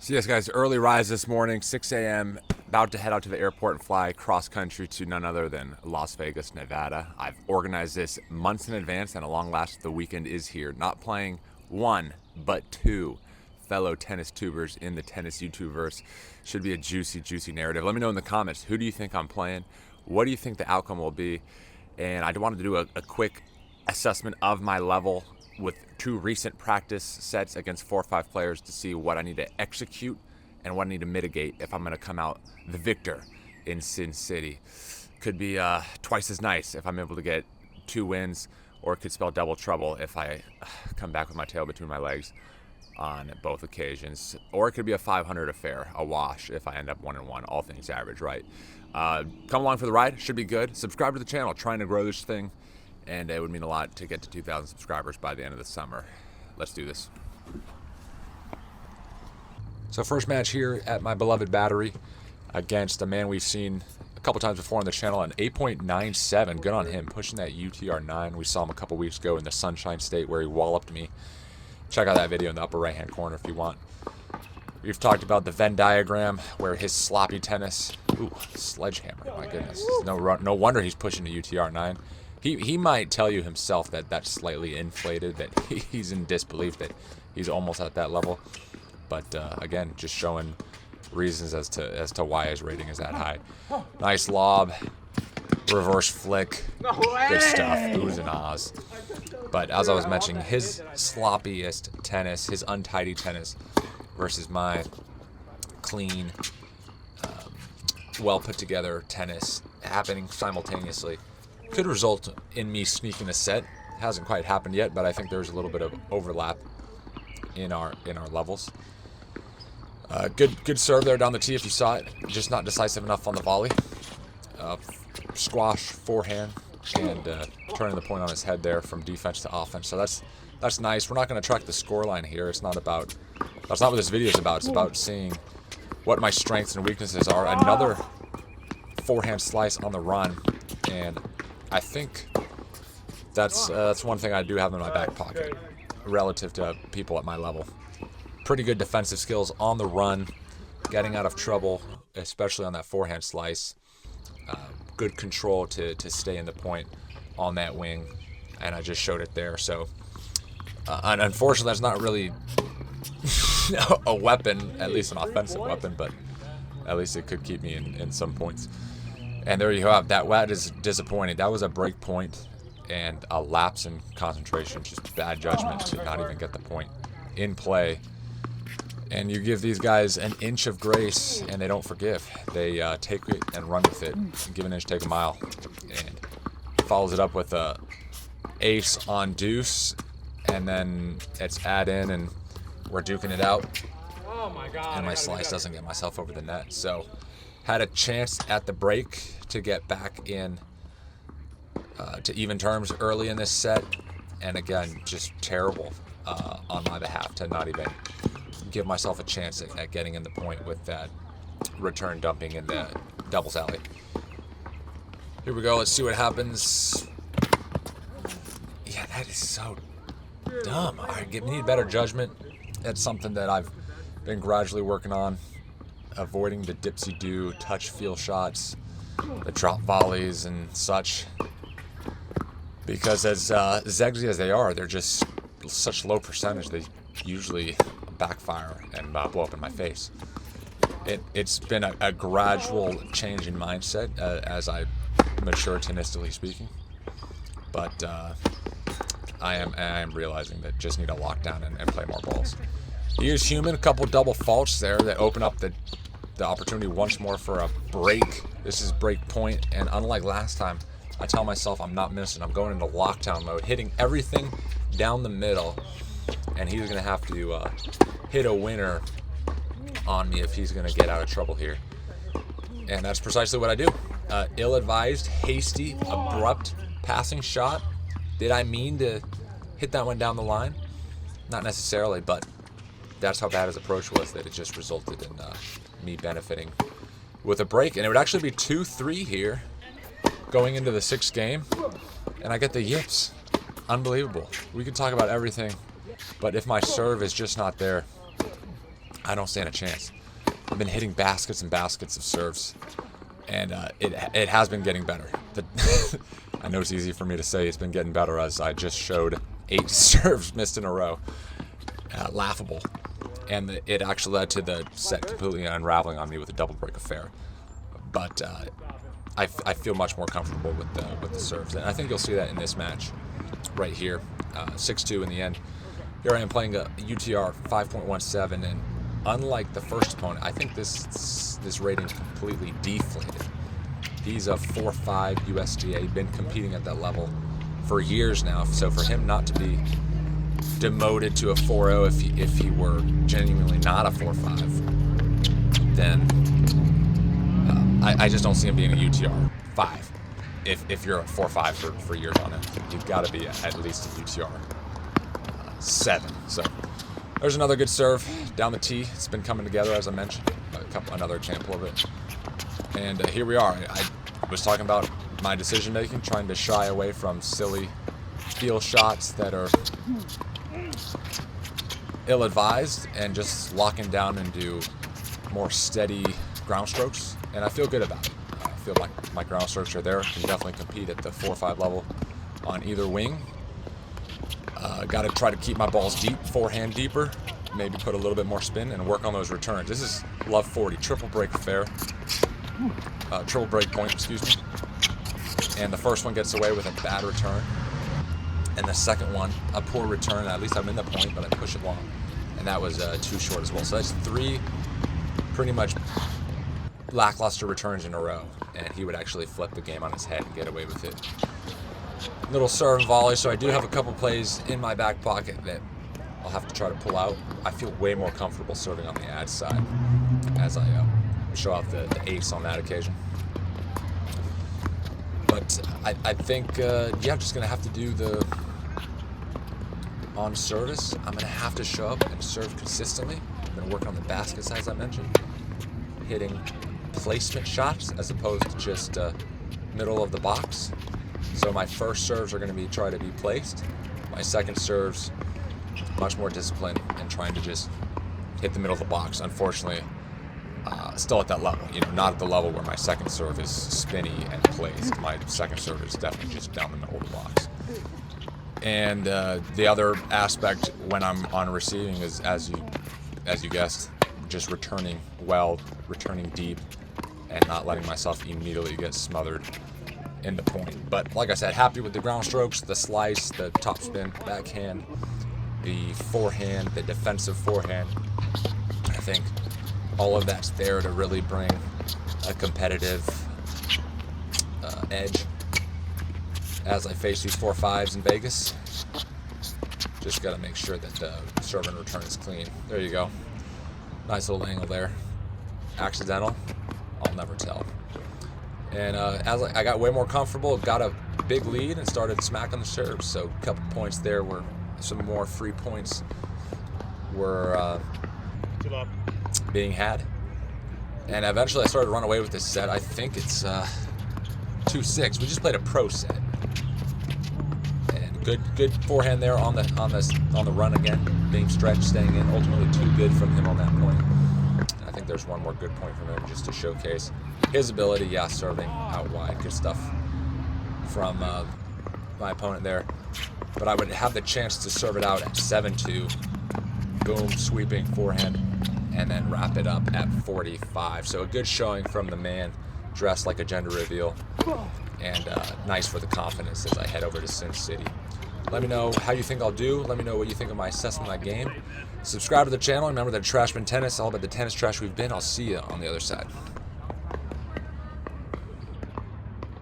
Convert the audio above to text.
So yes, guys, early rise this morning, 6 a.m., about to head out to the airport and fly cross-country to none other than Las Vegas, Nevada. I've organized this months in advance, and at long last, the weekend is here. Not playing one, but two fellow tennis tubers in the tennis YouTubeverse. Should be a juicy, juicy narrative. Let me know in the comments, who do you think I'm playing? What do you think the outcome will be? And I wanted to do a quick assessment of my level with two recent practice sets against 4 or 5 players to see what I need to execute and what I need to mitigate if I'm going to come out the victor in Sin City. Could be twice as nice if I'm able to get 2 wins, or it could spell double trouble if I come back with my tail between my legs on both occasions. Or it could be a 500 affair, a wash, if I end up 1-1, all things average, right? Come along for the ride, should be good. Subscribe to the channel, trying to grow this thing. And it would mean a lot to get to 2,000 subscribers by the end of the summer. Let's do this. So first match here at my beloved Battery against a man we've seen a couple times before on the channel, an 8.97. Good on him, pushing that UTR 9. We saw him a couple weeks ago in the Sunshine State where he walloped me. Check out that video in the upper right-hand corner if you want. We've talked about the Venn diagram where his sloppy tennis, ooh, sledgehammer, my goodness. No wonder he's pushing the UTR 9. He might tell you himself that that's slightly inflated, that he's in disbelief that he's almost at that level. But again, just showing reasons as to why his rating is that high. Nice lob, reverse flick, good stuff, oohs and ahs. But as I was mentioning, his sloppiest tennis, his untidy tennis versus my clean, well put together tennis happening simultaneously could result in me sneaking a set. Hasn't quite happened yet, but I think there's a little bit of overlap in our levels. Good serve there down the tee if you saw it. Just not decisive enough on the volley. Squash, forehand, and turning the point on his head there from defense to offense. So that's nice. We're not going to track the scoreline here. That's not what this video is about. It's about seeing what my strengths and weaknesses are. Another forehand slice on the run, and I think that's one thing I do have in my back pocket relative to people at my level. Pretty good defensive skills on the run, getting out of trouble, especially on that forehand slice. Good control to stay in the point on that wing, and I just showed it there. So, and unfortunately, that's not really a weapon, at least an offensive weapon, but at least it could keep me in some points. And there you have that is disappointing. That was a break point and a lapse in concentration, just bad judgment to not even get the point in play. And you give these guys an inch of grace, and they don't forgive. They take it and run with it. Give an inch, take a mile. And follows it up with a ace on deuce, and then it's add in, and we're duking it out. Oh my God! And my slice doesn't get myself over the net. So had a chance at the break to get back in to even terms early in this set, and again, just terrible on my behalf to not even give myself a chance at getting in the point with that return dumping in the doubles alley. Here we go. Let's see what happens. Yeah, that is so dumb. I need better judgment. That's something that I've been gradually working on, avoiding the dipsy-do touch feel shots, the drop volleys and such, because as zaggy as they are, they're just such low percentage. They usually backfire and blow up in my face. It's been a gradual change in mindset as I mature tennistically speaking, but I am realizing that just need to lock down and play more balls. He is human. A couple double faults there that open up the opportunity once more for a break. This is break point, and unlike last time, I tell myself I'm not missing. I'm going into lockdown mode, hitting everything down the middle, and he's going to have to hit a winner on me if he's going to get out of trouble here. And that's precisely what I do. Ill-advised, hasty, abrupt passing shot. Did I mean to hit that one down the line? Not necessarily, but that's how bad his approach was, that it just resulted in me benefiting with a break. And it would actually be 2-3 here going into the 6th game, and I get the yips. Unbelievable. We could talk about everything, but if my serve is just not there, I don't stand a chance. I've been hitting baskets and baskets of serves, and it has been getting better. I know it's easy for me to say it's been getting better, as I just showed 8 serves missed in a row. Laughable. And it actually led to the set completely unraveling on me with a double break affair. But I feel much more comfortable with the serves, and I think you'll see that in this match right here. 6-2 in the end. Here I am playing a UTR 5.17, and unlike the first opponent, I think this rating's completely deflated. He's a 4.5 USGA, been competing at that level for years now, so for him not to be demoted to a 4.0 if he were genuinely not a 4.5, then I just don't see him being a UTR 5. If you're a 4.5 for years on it, you've got to be at least a UTR 7. So there's another good serve down the tee. It's been coming together, as I mentioned. Another example of it. And here we are. I was talking about my decision making, trying to shy away from silly feel shots that are ill-advised, and just locking down and do more steady ground strokes. And I feel good about it. I feel like my ground strokes are there. Can definitely compete at the 4.5 level on either wing. Got to try to keep my balls deep, forehand deeper, maybe put a little bit more spin and work on those returns. This is love 40, triple break affair, triple break point, excuse me. And the first one gets away with a bad return, and the second one a poor return. At least I'm in the point, but I push it long, and that was too short as well. So that's 3 pretty much lackluster returns in a row, and he would actually flip the game on his head and get away with it. Little serve and volley, so I do have a couple plays in my back pocket that I'll have to try to pull out. I feel way more comfortable serving on the ad side as I show out the ace on that occasion. But I think, yeah, I'm just going to have to do the on service. I'm going to have to show up and serve consistently. I'm going to work on the baskets, as I mentioned, hitting placement shots as opposed to just middle of the box. So my first serves are going to try to be placed. My second serves, much more disciplined and trying to just hit the middle of the box. Unfortunately, still at that level, not at the level where my second serve is spinny and placed. My second serve is definitely just down the middle of the box. And the other aspect when I'm on receiving is, as you guessed, just returning well, returning deep, and not letting myself immediately get smothered in the point. But like I said, happy with the ground strokes, the slice, the topspin, backhand, the forehand, the defensive forehand. I think all of that's there to really bring a competitive edge as I face these 4.5s in Vegas. Just got to make sure that the serve and return is clean. There you go. Nice little angle there. Accidental? I'll never tell. And as I got way more comfortable, got a big lead and started smacking the serves. So a couple points there were some more free points were being had. And eventually I started to run away with this set. I think it's 2-6. We just played a pro set. And good forehand there on the run again. Being stretched, staying in. Ultimately too good from him on that point. I think there's one more good point from him just to showcase his ability. Yeah, serving out wide. Good stuff from my opponent there. But I would have the chance to serve it out at 7-2. Boom, sweeping forehand, and then wrap it up at 45. So a good showing from the man dressed like a gender reveal. And nice for the confidence as I head over to Sin City. Let me know how you think I'll do. Let me know what you think of my assessment of my game. Subscribe to the channel. Remember that Trash Been Tennis, all about the tennis trash we've been. I'll see you on the other side.